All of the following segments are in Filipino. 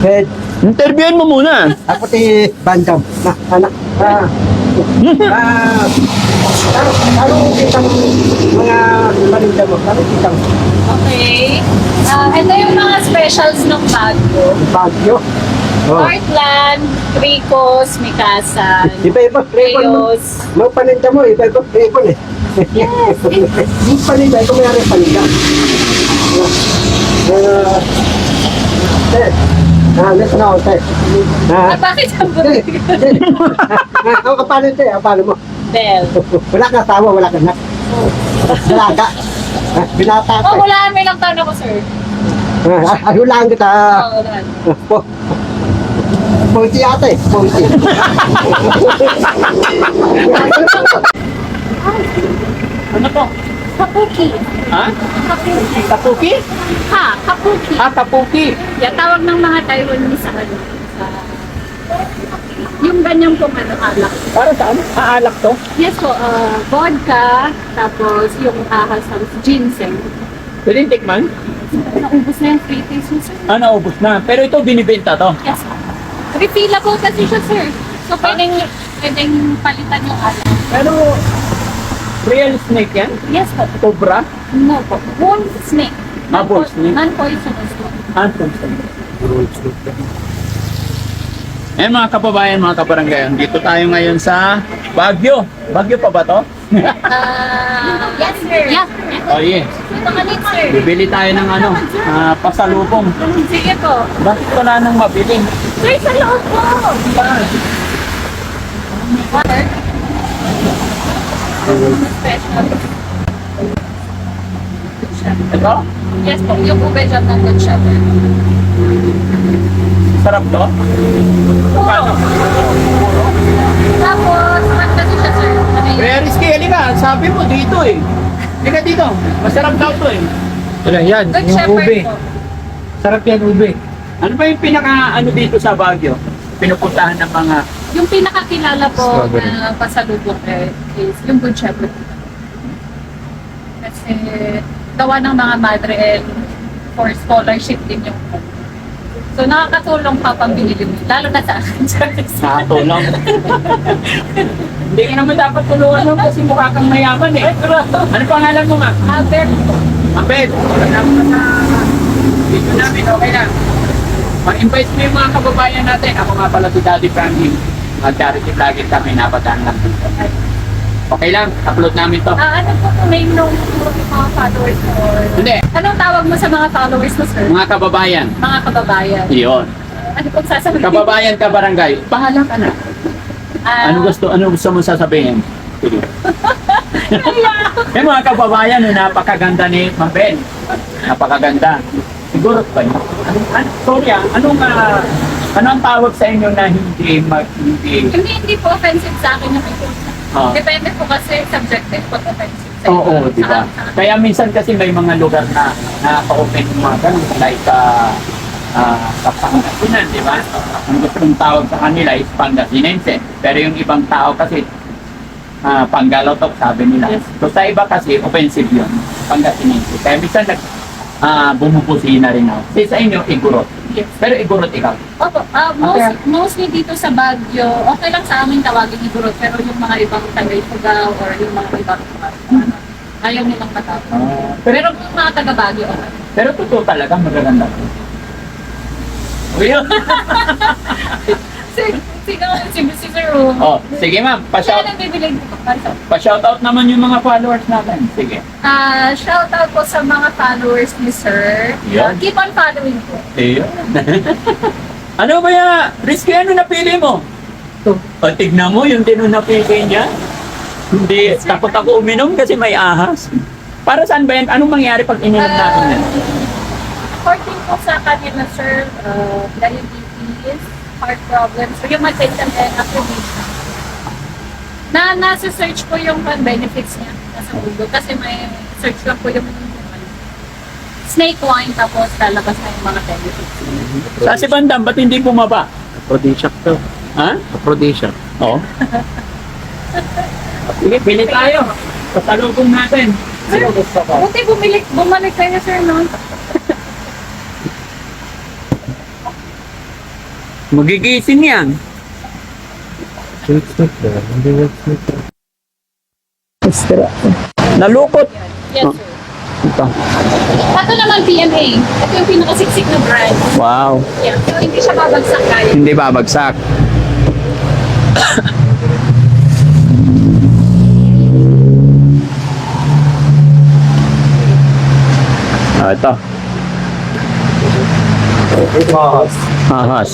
Head, Interviewin mo muna. ako ti Bandam. Anak. Anong kitang mga paninda mo? Anong kitang Okay. Ito yung mga specials ng Baguio. Baguio? Oh. Heartland, Ricos, Mikasan, Iba-iba flavor mo. Reyos. Mga paninda mo, iba-iba flavor eh. Yes. Yung paninda, ito may ari paninda. Listen ako, te. Bakit ang Ang kapanin, te. Ang paano mo? Bell? Wala ka tawa, wala ka na. Wala ka. Binata ka. Oh, hulaan mo ilang taon ako, sir. Hulaan kita. Oo, hulaan. Pointy ata eh. Pointy. Ano to? Kapuki. Ha? Kapuki. Tapuki? Ha, kapuki. Ah, tapuki. Yan, tawag ng mga Taiwanese sa ano. Sa... Yung ganyan pong ano, alak. Para saan? Aalak to? Yes po, vodka, tapos yung ahas, tapos ginseng. Pwede tikman? Naubos na yung 3 days mo, sir. Ah, naubos na. Pero ito binibenta to. Yes. Refillable kasi siya, sir. So, pwedeng palitan yung alak. Pero, real snake yan? Yes po. Cobra? No po. Bull snake. Ah, bull snake. Non-poisonous po. Handsome snake. Eh mga kababayan, mga kabaranggayan, dito tayo ngayon sa Baguio. Baguio pa ba to? Yes, sir. Yeah. Oh, yeah. Ito ka din, sir. Bibili tayo ng ano, pasalubong. Sige po. Bakit wala nang mabili? Sir, sa loob po. Water. Special. Ito? Yes po, yung ube jam ng good shepherd. Sarap to? Paano? Tapos, mat kasi siya, sir. Ano yun? Very scary ka. Sabi mo dito eh. Hindi ka dito. Masarap daw to eh. Yan, Good shepherd po. Sarap yan ube. Ano ba yung pinaka ano dito sa Baguio? Pinupuntahan ng mga... Yung pinakakilala po Strawberry. na pasalubong is yung good shepherd. Kasi gawa ng mga madre and for scholarship din yung so nakakatulong pa pambili mo. Lalo na sa akin. Nakatulong. Hindi ka naman dapat tulungan mo kasi mukha kang mayaman eh. Ano pangalan mo ma? Albert po. Abed, wala mo na sa video namin, okay lang. Ma-invite mo yung mga kababayan natin. Ako nga pala si Daddy Frankie. Mga charity vlogger kami, napadaan lang dito. Okay lang, upload namin to. Ano po kung name nung mga followers mo? Hindi, Anong tawag mo sa mga followers mo, sir? mga kababayan. Mga kababayan. Iyon. Ano pong sasabihin? Kababayan ka barangay, bahala ka na. Ano gusto mo sasabihin? Sige. Yung mga kababayan, napakaganda ni Mabel. Napakaganda. Siguro pa yun. Sorry ano ang tawag sa inyo na hindi Hindi po offensive sa akin yung ito. Ah. Depende po kasi subjective pag offensive sa Oo, di ba? Kaya minsan kasi may mga lugar na nakaka-open yung mga ganun, like sa Pangasinan, di ba? Ang gusto ng tawag sa kanila is Pangasinense. Pero yung ibang tao kasi, Panggalotok, sabi nila. Yes. So sa iba kasi, offensive yun, Pangasinense. Kaya minsan bumubusi na rin ako. Kasi sa inyo, igurot. Yes. Pero igurot ikaw. Opo, mostly dito sa Baguio, okay lang sa amin tawagin igurot, pero yung mga ibang Tagaytugao or yung mga ibang ayaw nilang matawag. Pero yung mga taga Baguio, okay. Pero totoo talaga, magaganda. Uy, Si Sir Ro. oh, sige ma'am, Siya lang bibilig ko. pa-shoutout naman yung mga followers natin. Sige. Shout out po sa mga followers ni Sir. Yan. Keep on following po. Ayun. Ano ba yan? Risky, ano napili mo? O, tignan mo yung din napili niya. Hindi, takot ako uminom kasi may ahas. Para saan ba yan? Anong mangyari pag ininom natin yan? According po sa kanila, Sir, diabetes, heart problems, so yung attention and activation. Nasa search ko yung benefits niya nasa Google kasi may search lang po yung snake wine tapos lalabas na yung mga benefits. Sa si Bandam, ba't hindi bumaba? Aphrodisiac to. Ha? Aphrodisiac. Oo. Sige, pili tayo. Pasalubong natin. Ano gusto ko? Buti bumalik kayo, Sir, no? Magigising yan. Nalukot. Yes, Oh. sir. Ito. Ito naman PMA. Ito yung pinakasiksik na brand. Wow. Yeah. So, hindi siya babagsak kahit. Hindi babagsak. Ito. Ahas.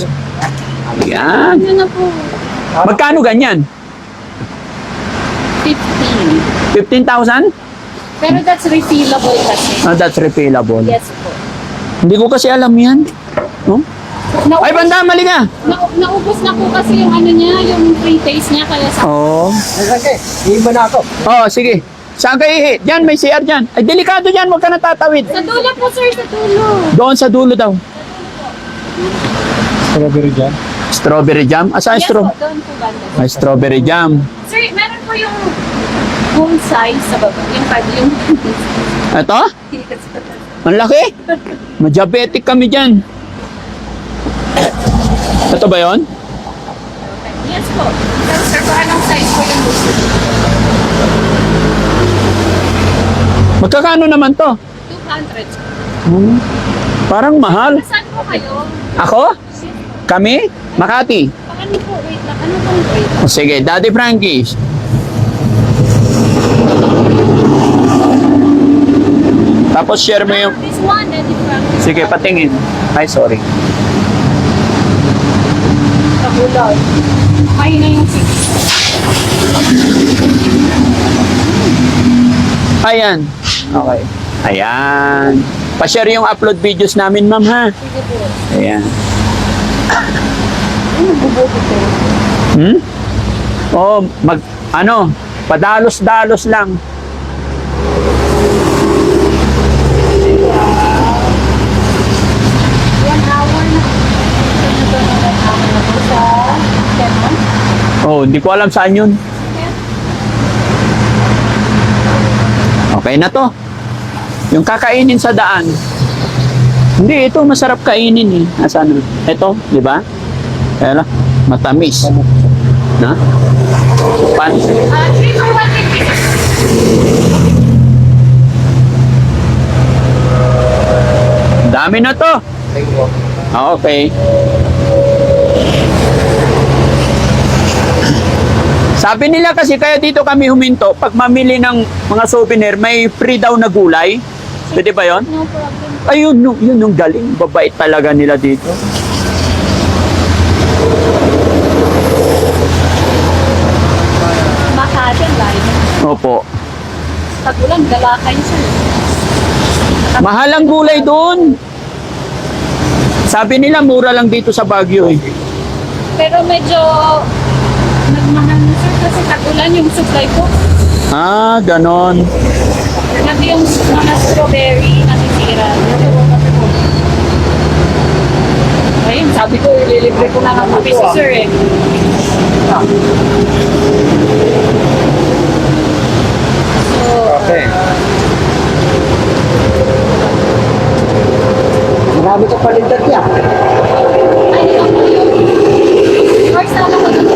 Yan. Yun na po. Magkano ganyan? 15. 15,000? Pero that's refillable kasi. That's refillable. Yes po. Hindi ko kasi alam yan. No? Ay, banda, mali ka! Naubos na po kasi yung ano niya, yung free taste niya kaya sa... Oo. Sige, iba na ako. Oh, sige. Saan ka ihi? Diyan, may CR dyan. Ay, delikado dyan. Huwag ka natatawid. Sa dulo po sir, sa dulo. Doon sa dulo daw. Strawberry jam. Strawberry jam? Asa Yes straw? po, doon po banda. May strawberry jam. Sir, meron po yung home size sa baba. Yung pag yung... Ito? Ang laki. Madiabetic kami dyan. Ito ba yon? Yes po. Pero sir, kung anong size po yung gusto? Magkakano naman to? 200. Parang mahal. Saan po kayo? Ako? Kami? Makati. Paano po? Wait lang. Ano pong wait? O sige, Daddy Frankie's. Tapos share mo yung... This one, Daddy Frankie. Sige, patingin. Ay, sorry. Kakulay. Mahina yung 6. Ayan. Okay. Ayan. Pa-share yung upload videos namin, ma'am, ha? Sige po. Ayan. Ano bubuti ko? Hmm? Oh, padalos-dalos lang. 1 hour na. Ito na 1 hour na po sa Tenon. Oh, hindi ko alam saan yun. Okay na to. Yung kakainin sa daan. Hindi, ito masarap kainin eh. Asan? Ito, di ba? Kaya lang, matamis. Na? Pan. 3 for 150. Dami na to. Okay. Sabi nila kasi kaya dito kami huminto, pag mamili ng mga souvenir, may free daw na gulay. Pwede ba yun? No problem. Ayun, yun yung galing. Babait talaga nila dito. Makati ang layo. Opo. Pag ulan, galakay siya. Mahal ang gulay doon. Sabi nila mura lang dito sa Baguio eh. Pero medyo nagmahal na sir kasi tag-ulan yung supply po. Ah, ganon. Nag yung mga strawberry nasisira. Ayun, sabi ko, ililibre ko na ng kape si sir eh. So, Okay. Marami ka palindat niya. ay, lang po yun. Or sana ko dun.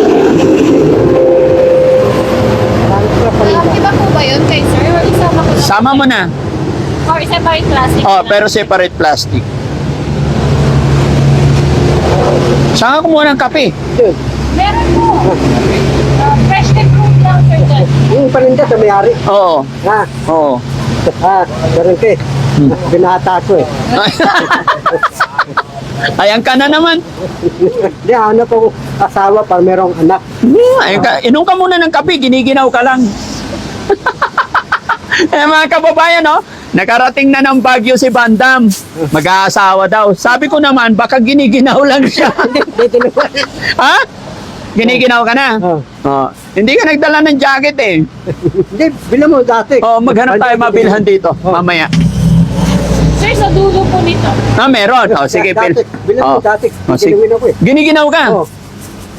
Marami ka palindat. Iba po ba yun kay sir? Or isama ko lang? Sama mo na. Or separate plastic? Oh, na? pero separate plastic. Saan ka kumuha ng kape? Yun. Meron po. Fresh and fruit lang sir dyan. Yung palindat na may-ari. Oo. Ha? Oo. Meron ka eh. Binata ko eh. Ayan ka na naman. Hindi, ano ko asawa pa merong anak. Ayan ka. Inom ka muna ng kape, giniginaw ka lang. Eh mga kababayan, no? Nakarating na ng Baguio si Bandam. Mag-aasawa daw. Sabi ko naman, baka giniginaw lang siya. Dito naman. Ha? Giniginaw ka na? Oh. Oh. Hindi ka nagdala ng jacket eh. Hindi, bilang mo dati. Oh, maghanap tayo mabilhan dito. Mamaya. Sir, sa dulo po nito. Ah, meron. Oh, sige, Pil. Dati, bilang mo dati. Oh, sige. Ginawin ako eh. Giniginaw ka? Oh.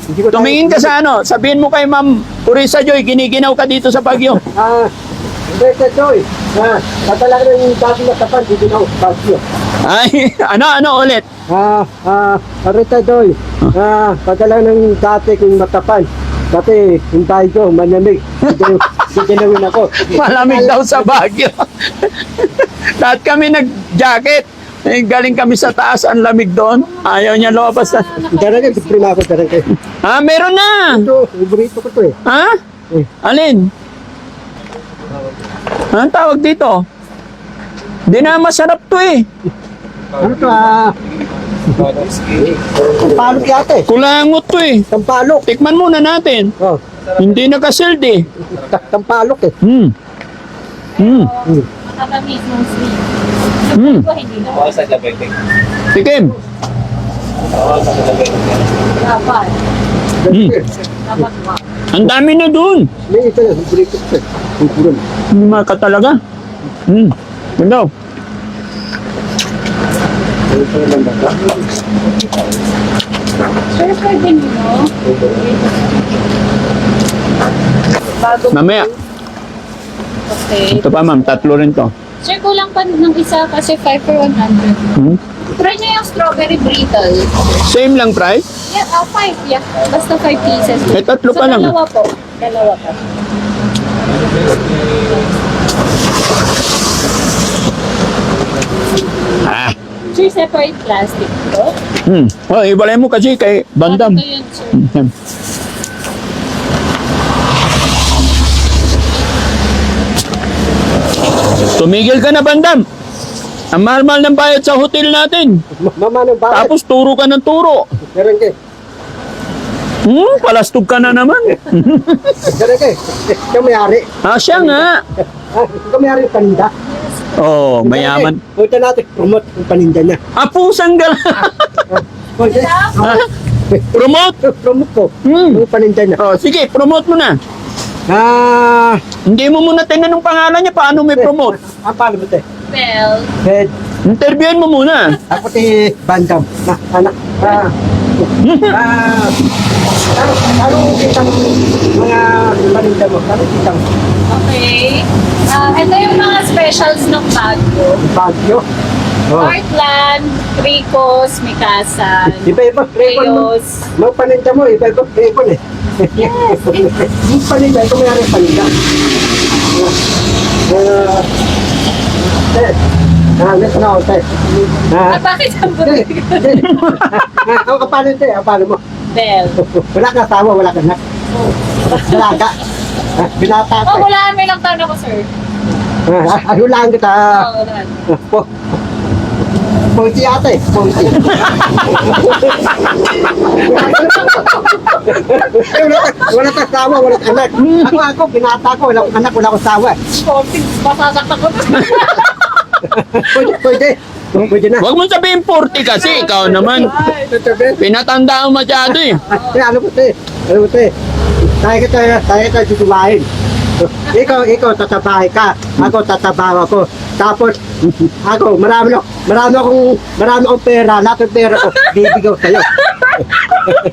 Hindi ko Tumingin ka sa ano, sabihin mo kay Ma'am Purisa Joy, giniginaw ka dito sa Baguio. Bete Joy. Padala ka ng dati na tapan, dito na ako, Baguio. Ay, ano ulit? Arita Doy. Padala ng dati kong matapan. Dati, yung tayo ko, manamig. Siginawin ako. Malamig daw sa Baguio. Lahat kami nag-jacket. Eh, galing kami sa taas, ang lamig doon. Ayaw niya lumabas na. Darang kayo, prima ko, darang kayo. Meron na. Ito, iborito ko to eh. Ha? Alin? Anong tawag dito? Hindi na masarap to eh. Ano to Tampalok yata eh. Kulangot to eh. Tampalok. Tikman muna natin. Oh, Hindi nakasild eh. tampalok eh. Makakamis ng sweet. Hmm. Ito hindi na. Tikim. Dapat. Dapat ba? Ang dami na dun. May ito na, iborito ko eh. Iborito. Mga ka talaga. Ganda. Sir, pwede nyo. Bago. Mamaya. Okay. Ito pa ma'am, tatlo rin to. Sir, kulang pa ng isa kasi 5 for 100. Try nyo yung strawberry brittle. Same lang price? Yeah, 5. Yeah. Basta 5 pieces. Eh, tatlo So, pa lang. dalawa po. Dalawa po. Sir, separate plastic po. Oh, ibalay mo kasi kay Bandam. Ito yun, sir. Tumigil ka na, Bandam. Ang mahal-mahal ng bayad sa hotel natin. Mama ng bakit? Tapos turo ka ng turo. Darang kayo. Palastog ka na naman. Darang kayo. Ikaw may-ari. Siya nga. Ikaw may-ari yung paninda. Oh, mayaman. Punta natin, promote yung paninda niya. Pusang gala. Pwede. Promote. Promote ko. Yung paninda niya. Oh, sige, promote mo na. Hindi Hindi mo muna tinanong pangalan niya, paano may promote? Paano ba ito? Well, Head. Interviewin mo muna. Ako ti Bandam. Anak. Anong kitang mga paninda mo? Anong kitang okay. Ito yung mga specials ng Baguio. Baguio? Heartland, Ricos, Mikasan, Iba-iba. Reyos. Mga paninda mo, iba-iba. Repon eh. Yes. Yung paninda, ito may paninda. Nito na ako, te. Bakit ang Hindi, hindi. Ang kapanin, te. Ang paano mo? Bell. Wala ka asawa, wala ka anak. Wala ka. Binata ka. Hulaan mo lang taon ako, sir. Hulaan kita. Hulaan. Pointy ata eh. Pointy. Wala ka asawa, wala ka anak. Ako, binata ko. Wala akong anak, wala akong asawa. Konting masasaktan ko. Pwede. Pwede na. Huwag mo sabihin 40 kasi, ikaw naman. Pinatanda mo masyado eh. Ano po, te? Ano po, te? Tayo kita tutubahin. Ikaw tatabahin ka. Ako tatabaho ako. Tapos, ako, marami akong pera. Lahat ng pera ko, bibigyan ko sa'yo.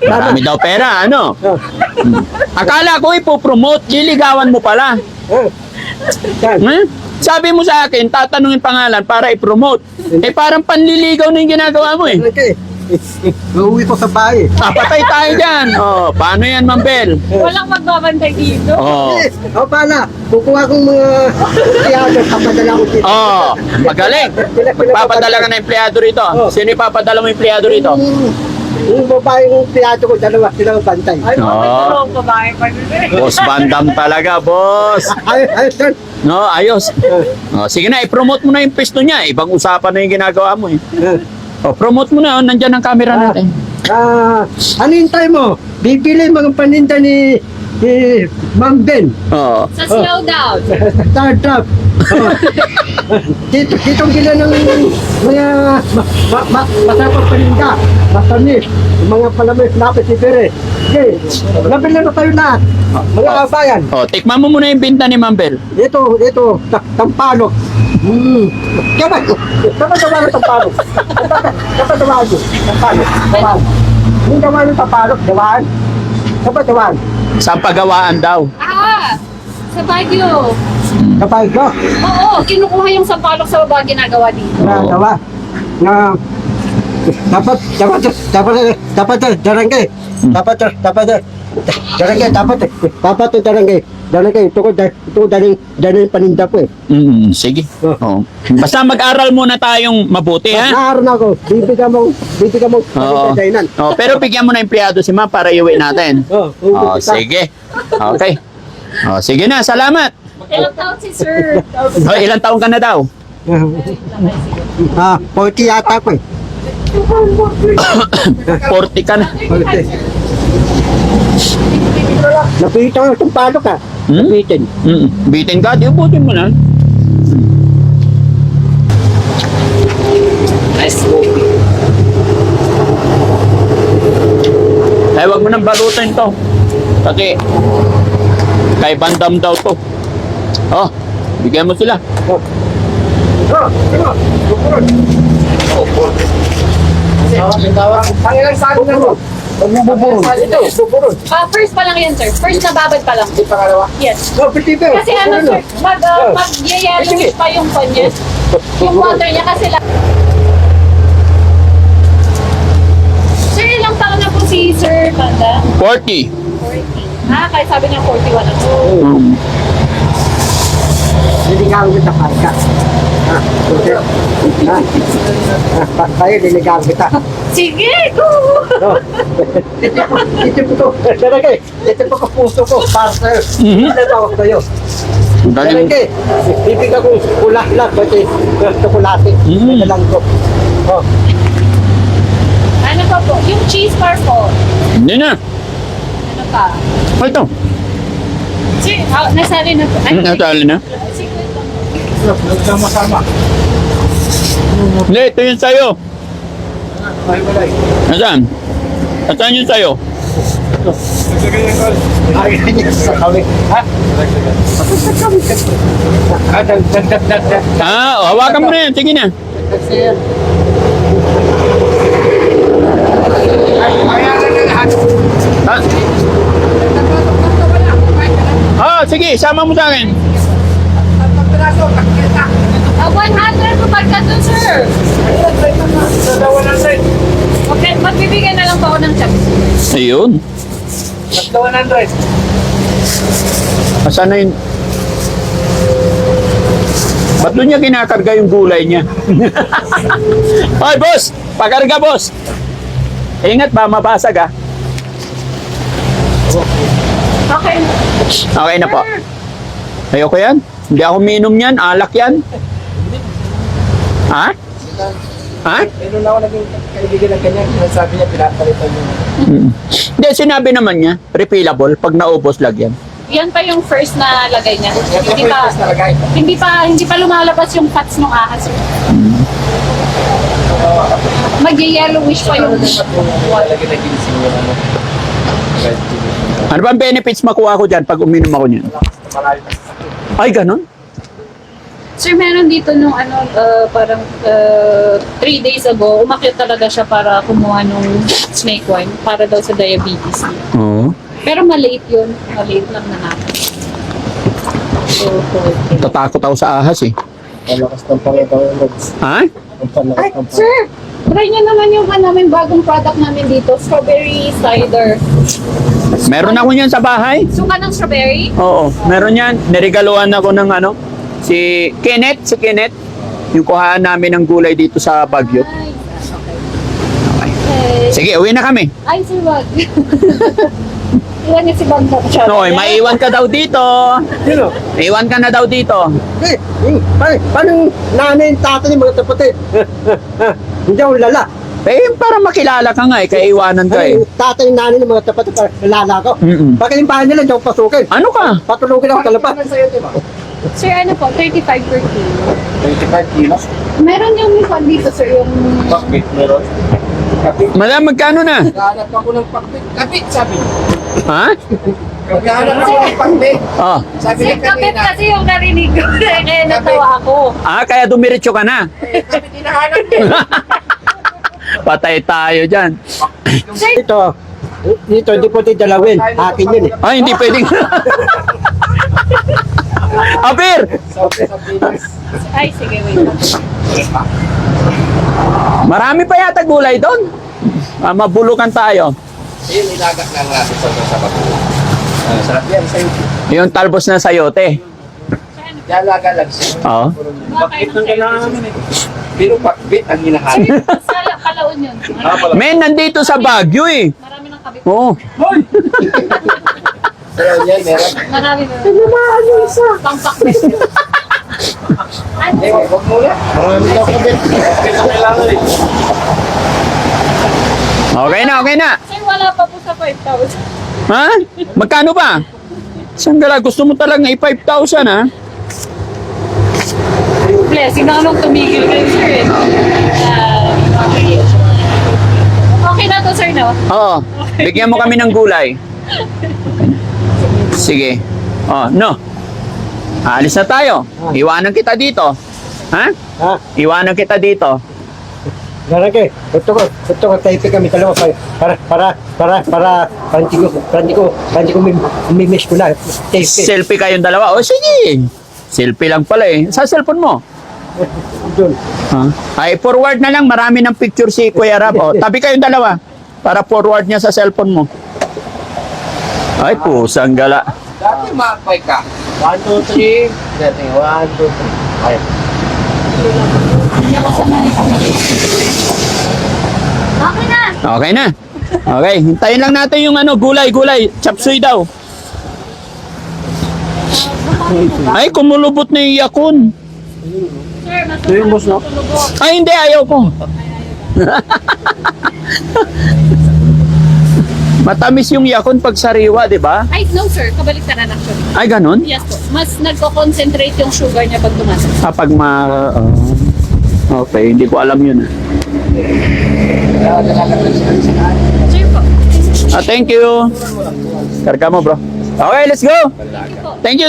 Marami daw pera, ano? Akala ko ipopromote, liligawan mo pala. Yan. Sabi mo sa akin, tatanungin pangalan para i-promote. Eh parang panliligaw na yung ginagawa mo eh. Okay. Uuwi ko sa bahay. Patay tayo dyan. Oh, paano yan, Ma'am Bel? Walang magbabantay dito. Oh. O pala, kukuha kong mga empleyado, papadala ko dito. Oh, magaling. Magpapadala ka na empleyado rito. Sino ipapadala mo empleyado rito? Yung babaeng empleyado ko, dalawa silang bantay. Ay, Oo. babae pa rin. Boss Bandam talaga, boss. Ayos, sir. No, ayos. Oh, sige na, i-promote mo na yung pesto niya. Ibang usapan na yung ginagawa mo eh. Oh, promote mo na. Oh, nandyan ang camera natin. Ano yung time mo? Bibili mga paninda ni Ma'am Ben. Oh. Sa slowdown. Startup. Ditong gila ng mga masapang paninda. Matamis. Mga palamis, lapis, ibere. Okay. Nabili na tayo lahat. Mga kabayan. Oh, tikman mo muna yung binta ni Ma'am Bel. Ito, tampalok. Dapat gawa ng tampalok. Dapat gawaan yun. Tampalok. Gawaan. Yung gawa ng tampalok, gawaan. Dapat gawaan. Sa pagawaan daw. Sa Baguio. Kapag ko, Oo, kinukuha yung sampalok sa baba, ginagawa dito. nagawa na dapat darangay. Darangay. Ito daling paninda ko eh. Sige. Oo. Basta mag-aral muna tayong mabuti, ha? Naaral na ako. Bibigyan mo Oo. dahilan. Oh, pero bigyan mo na empleyado si ma'am para iuwi natin. Oh, sige. Okay. Oh, sige na, salamat. Ilang taon si sir? Oh, ilang taon ka na daw? 40 yata ko eh. 40 ka na. 40. Napitan ko itong palo ka. Napitan. Bitin ka, di ubutin mo na. Nice movie. Ay, wag mo nang balutin to. Kasi, kay Bandam daw to. Oh, bigyan mo sila. Pangilang saan na mo? First pa lang yan, sir. First na babad pa lang. Pangalawa? Yes. Piti Kasi ano, sir, mag-yellowish pa yung kanya. Yung water niya kasi lang. Sir, ilang taon na po si Sir Panda? 40. 40. Kaya sabi niya 41 ako. Diligaw kita parka. Tayo diligaw kita. Sige, go! Titip ko. Darangay. Titip ko puso ko. Para sa'yo. Tawag sa'yo. Galing. Darangay. Bibigyan ko kulat-lat. Kasi chocolate. Dalang ko. Ano pa po? Yung cheese bar po. Hindi na. Ano pa? Oh, ito. Sir, nasali na po. Natali na. Sige. Sama-sama. Hindi, ito yung sayo. Nasaan? Nasaan yung sayo? Ay, sa kami. Ha? Sa kami. Hawakan mo na yan. Sige na. Sige, sama mo sa akin. 100 po pagka dun, sir. Okay, magbibigay na lang po ako ng check. Ayun. 100. Asan na yun? Ba't doon niya kinakarga yung gulay niya? Hoy, boss! Pakarga, boss! Ingat ba, mabasag ah. Okay. Okay na po. Ayoko yan. Hindi ako minom yan. Alak yan. Ha? Ha? Meron na ako naging kaibigan ng kanya. Sabi niya, pinapalitan niya. Hindi, sinabi naman niya, refillable, pag naubos lagyan. Yan pa yung first na lagay niya. Hindi pa. Hindi pa lumalabas yung fats ng ahas. Mag-yellowish pa yung Ano ba ang benefits makuha ko dyan pag uminom ako niyan? Ay, ganon? Sir, meron dito nung parang 3 days ago, umakyat talaga siya para kumuha nung snake wine para daw sa diabetes niya. Oo. Pero maliit yun. Maliit lang na natin. So, Tatakot ako sa ahas eh. Palakas ng pangitawag. Ha? Ay, sir! Try niyo naman yung namin bagong product namin dito, strawberry cider. Meron ako niyan sa bahay. Suka ng strawberry? Oo, meron yan. Niregaluhan ako ng si Kenneth. Yung kuhaan namin ng gulay dito sa Baguio. Ay, Okay. okay. Sige, uwi na kami. Ay, sir, wag. Iwan niya si Bangkok. Noy, maiwan ka daw dito. Sino? Maiwan ka na daw dito. Paano nanay yung tatay ng mga kapatid? Hindi ako lala. Eh, para makilala ka nga eh, kaya iwanan ka eh. Tatay yung nanay ng mga kapatid, lala ko. Bakit yung bahay nila, hindi ako pasukin. Ano ka? Patulogin ako kalapa. Sir, ano po? 35 per kilo. 25 kilos? Meron yung mikon dito, sir, yung... Bakit meron? Kapit. Madam, magkano na? Naghahanap ako ng pakbit. Kapit, sabi. Ha? Naghahanap ako ng pakbit. Oh. Sabi Sir, niya kapit kanina. kasi yung narinig ko. Kaya natawa ako. Kaya dumiretso ka na. Kapit hinahanap niya. Patay tayo dyan. Sir, Dito, hindi po dalawin. Akin yun eh. Ay, hindi pwedeng. Apir! Ay, sige, wait. Marami pa yata gulay doon. Mabulukan tayo. Ayun, ilagat lang natin sa bago. Sarap yan sa'yo. Yung talbos na sayote. Ilaga lang siya. Oo. Bakit nang kailangan namin eh? Pero pakbit ang hinahanap. Sa Palaon yun. Men, nandito sa Baguio eh. Marami ng kabit. Oo. Pero yan, meron. Marami na. Tinamaan yung isa. Pangpakbet. Eh, wag muna. Marami daw kabit. Pakbit ang kailangan eh. Okay na, okay na. Sir, wala pa po sa 5,000. Ha? Magkano ba? Sanggala, gusto mo talagang i-5,000 ha? Blessing na anong tumigil kayo, sir. Okay. Okay na to, sir, no? Oo. Bigyan mo kami ng gulay. Sige. Oh, no. Alis na tayo. Iwanan kita dito. Ha? Ha? Iwanan kita dito. Lalaki, ito ko, tayo kami dalawa para hindi ko mimiss ko na. Tayo. Selfie kayong dalawa. O sige. Selfie lang pala eh. Sa cellphone mo. Doon. Ha? Ay, forward na lang. Marami ng picture si Kuya Rab. O, tabi kayong dalawa. Para forward niya sa cellphone mo. Ay, pusang gala. Dati makakay ka. 1, 2, 3. Dati, 1, 2, 3. Ay. Okay na. Okay na. Okay, hintayin lang natin yung gulay. Chapsuy daw. Ay, kumulubot na yung yakun. Sir, mas no? Ay, hindi. Ayaw ko. Matamis yung yakun pag sariwa, di ba? Ay, no, sir. Kabaliktaran actually. Ay, ganun? Yes po. Mas nagko-concentrate yung sugar niya pag tumatas. Kapag okay, hindi ko alam yun. Sir po. Thank you. Karga mo, bro. Okay, let's go. Thank you.